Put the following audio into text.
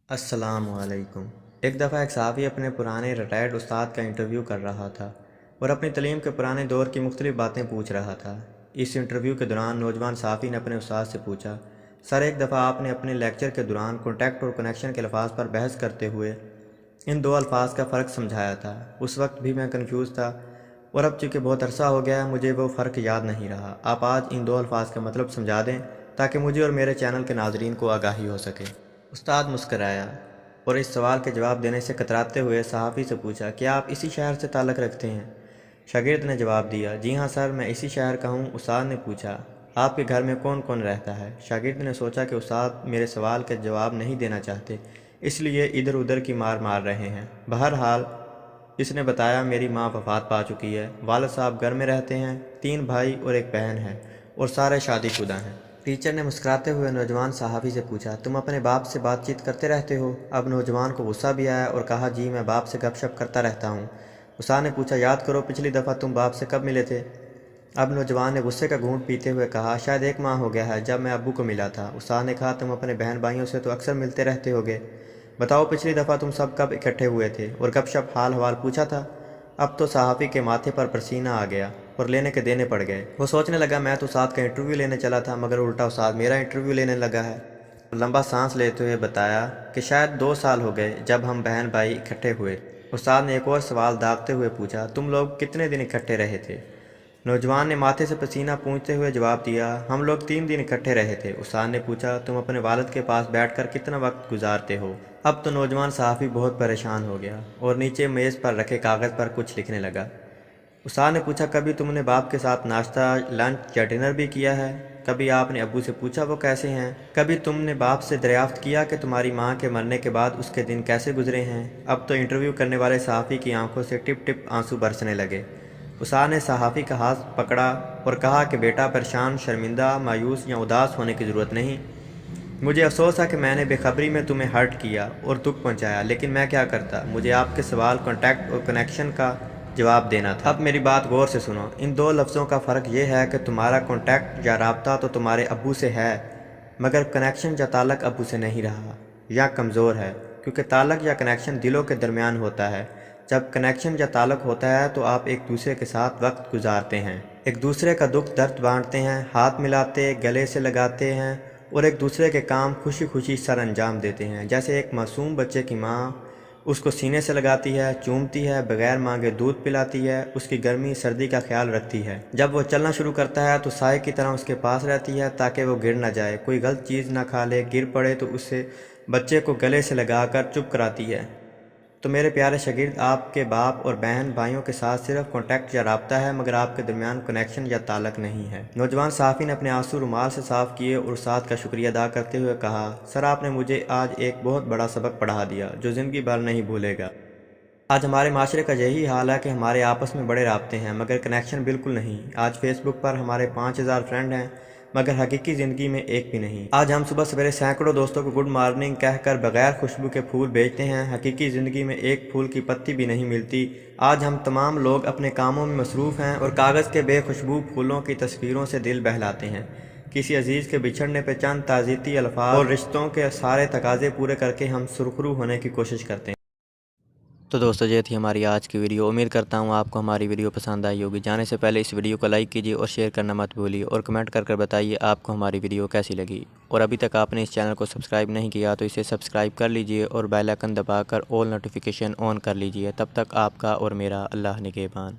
السلام علیکم۔ ایک دفعہ ایک صحافی اپنے پرانے ریٹائرڈ استاد کا انٹرویو کر رہا تھا اور اپنی تعلیم کے پرانے دور کی مختلف باتیں پوچھ رہا تھا۔ اس انٹرویو کے دوران نوجوان صحافی نے اپنے استاد سے پوچھا، سر ایک دفعہ آپ نے اپنے لیکچر کے دوران کانٹیکٹ اور کنیکشن کے الفاظ پر بحث کرتے ہوئے ان دو الفاظ کا فرق سمجھایا تھا۔ اس وقت بھی میں کنفیوز تھا اور اب چونکہ بہت عرصہ ہو گیا ہے مجھے وہ فرق یاد نہیں رہا۔ آپ آج ان دو الفاظ کا مطلب سمجھا دیں تاکہ مجھے اور میرے چینل کے ناظرین کو آگاہی ہو سکے۔ استاد مسکرایا اور اس سوال کے جواب دینے سے کتراتے ہوئے صحافی سے پوچھا، کیا آپ اسی شہر سے تعلق رکھتے ہیں؟ شاگرد نے جواب دیا، جی ہاں سر، میں اسی شہر کا ہوں۔ استاد نے پوچھا، آپ کے گھر میں کون کون رہتا ہے؟ شاگرد نے سوچا کہ استاد میرے سوال کا جواب نہیں دینا چاہتے، اس لیے ادھر ادھر کی مار رہے ہیں۔ بہرحال اس نے بتایا، میری ماں وفات پا چکی ہے، والد صاحب گھر میں رہتے ہیں، 3 بھائی اور ایک بہن ہے اور سارے شادی شدہ ہیں۔ ٹیچر نے مسکراتے ہوئے نوجوان صحافی سے پوچھا، تم اپنے باپ سے بات چیت کرتے رہتے ہو؟ اب نوجوان کو غصہ بھی آیا اور کہا، جی میں باپ سے گپ شپ کرتا رہتا ہوں۔ استاد نے پوچھا، یاد کرو پچھلی دفعہ تم باپ سے کب ملے تھے؟ اب نوجوان نے غصے کا گھونٹ پیتے ہوئے کہا، شاید 1 ماہ ہو گیا ہے، جب میں ابو کو ملا تھا۔ استاد نے کہا، تم اپنے بہن بھائیوں سے تو اکثر ملتے رہتے ہوگے، بتاؤ پچھلی دفعہ تم سب کب اکٹھے ہوئے تھے اور گپ شپ حال حوال پوچھا تھا؟ اب تو صحافی کے ماتھے پر پسینہ آ گیا اور لینے کے دینے پڑ گئے۔ وہ سوچنے لگا، میں تو استاد کا انٹرویو لینے چلا تھا مگر الٹا استاد میرا انٹرویو لینے لگا ہے۔ لمبا سانس لیتے ہوئے بتایا کہ شاید 2 سال ہو گئے جب ہم بہن بھائی اکٹھے ہوئے۔ استاد نے ایک اور سوال داغتے ہوئے پوچھا، تم لوگ کتنے دن اکٹھے رہے تھے؟ نوجوان نے ماتھے سے پسینہ پونچھتے ہوئے جواب دیا، ہم لوگ 3 دن اکٹھے رہے تھے۔ استاد نے پوچھا، تم اپنے والد کے پاس بیٹھ کر کتنا وقت گزارتے ہو؟ اب تو نوجوان صحافی بہت پریشان ہو گیا اور نیچے میز پر رکھے کاغذ پر کچھ لکھنے لگا۔ استاد نے پوچھا، کبھی تم نے باپ کے ساتھ ناشتہ، لنچ یا ڈنر بھی کیا ہے؟ کبھی آپ نے ابو سے پوچھا وہ کیسے ہیں؟ کبھی تم نے باپ سے دریافت کیا کہ تمہاری ماں کے مرنے کے بعد اس کے دن کیسے گزرے ہیں؟ اب تو انٹرویو کرنے والے صحافی کی آنکھوں سے ٹپ ٹپ آنسو برسنے لگے۔ استاد نے صحافی کا ہاتھ پکڑا اور کہا کہ بیٹا، پریشان، شرمندہ، مایوس یا اداس ہونے کی ضرورت نہیں۔ مجھے افسوس ہے کہ میں نے بے خبری میں تمہیں ہرٹ کیا اور دکھ پہنچایا، لیکن میں کیا کرتا، مجھے آپ کے سوال کانٹیکٹ اور کنیکشن کا جواب دینا تھا۔ اب میری بات غور سے سنو، ان 2 لفظوں کا فرق یہ ہے کہ تمہارا کانٹیکٹ یا رابطہ تو تمہارے ابو سے ہے مگر کنیکشن یا تعلق ابو سے نہیں رہا یا کمزور ہے، کیونکہ تعلق یا کنیکشن دلوں کے درمیان ہوتا ہے۔ جب کنیکشن یا تعلق ہوتا ہے تو آپ ایک دوسرے کے ساتھ وقت گزارتے ہیں، ایک دوسرے کا دکھ درد بانٹتے ہیں، ہاتھ ملاتے، گلے سے لگاتے ہیں اور ایک دوسرے کے کام خوشی خوشی سر انجام دیتے ہیں۔ جیسے ایک معصوم بچے کی ماں اس کو سینے سے لگاتی ہے، چومتی ہے، بغیر مانگے دودھ پلاتی ہے، اس کی گرمی سردی کا خیال رکھتی ہے۔ جب وہ چلنا شروع کرتا ہے تو سائے کی طرح اس کے پاس رہتی ہے تاکہ وہ گر نہ جائے، کوئی غلط چیز نہ کھا لے، گر پڑے تو اسے بچے کو گلے سے لگا کر چپ کراتی ہے۔ تو میرے پیارے شاگرد، آپ کے باپ اور بہن بھائیوں کے ساتھ صرف کانٹیکٹ یا رابطہ ہے مگر آپ کے درمیان کنیکشن یا تعلق نہیں ہے۔ نوجوان صحافی نے اپنے آنسو رومال سے صاف کیے اور استاد کا شکریہ ادا کرتے ہوئے کہا، سر آپ نے مجھے آج ایک بہت بڑا سبق پڑھا دیا جو زندگی بھر نہیں بھولے گا۔ آج ہمارے معاشرے کا یہی حال ہے کہ ہمارے آپس میں بڑے رابطے ہیں مگر کنیکشن بالکل نہیں۔ آج فیس بک پر ہمارے 5000 فرینڈ ہیں مگر حقیقی زندگی میں ایک بھی نہیں۔ آج ہم صبح سویرے سینکڑوں دوستوں کو گڈ مارننگ کہہ کر بغیر خوشبو کے پھول بیچتے ہیں، حقیقی زندگی میں ایک پھول کی پتی بھی نہیں ملتی۔ آج ہم تمام لوگ اپنے کاموں میں مصروف ہیں اور کاغذ کے بے خوشبو پھولوں کی تصویروں سے دل بہلاتے ہیں۔ کسی عزیز کے بچھڑنے پہ چند تعزیتی الفاظ اور رشتوں کے سارے تقاضے پورے کر کے ہم سرخرو ہونے کی کوشش کرتے ہیں۔ تو دوستو، یہ تھی ہماری آج کی ویڈیو۔ امید کرتا ہوں آپ کو ہماری ویڈیو پسند آئی ہوگی۔ جانے سے پہلے اس ویڈیو کو لائک کیجیے اور شیئر کرنا مت بھولیے اور کمنٹ کر بتائیے آپ کو ہماری ویڈیو کیسی لگی۔ اور ابھی تک آپ نے اس چینل کو سبسکرائب نہیں کیا تو اسے سبسکرائب کر لیجیے اور بیل آئیکن دبا کر آل نوٹیفیکیشن آن کر لیجیے۔ تب تک آپ کا اور میرا اللہ نگہبان۔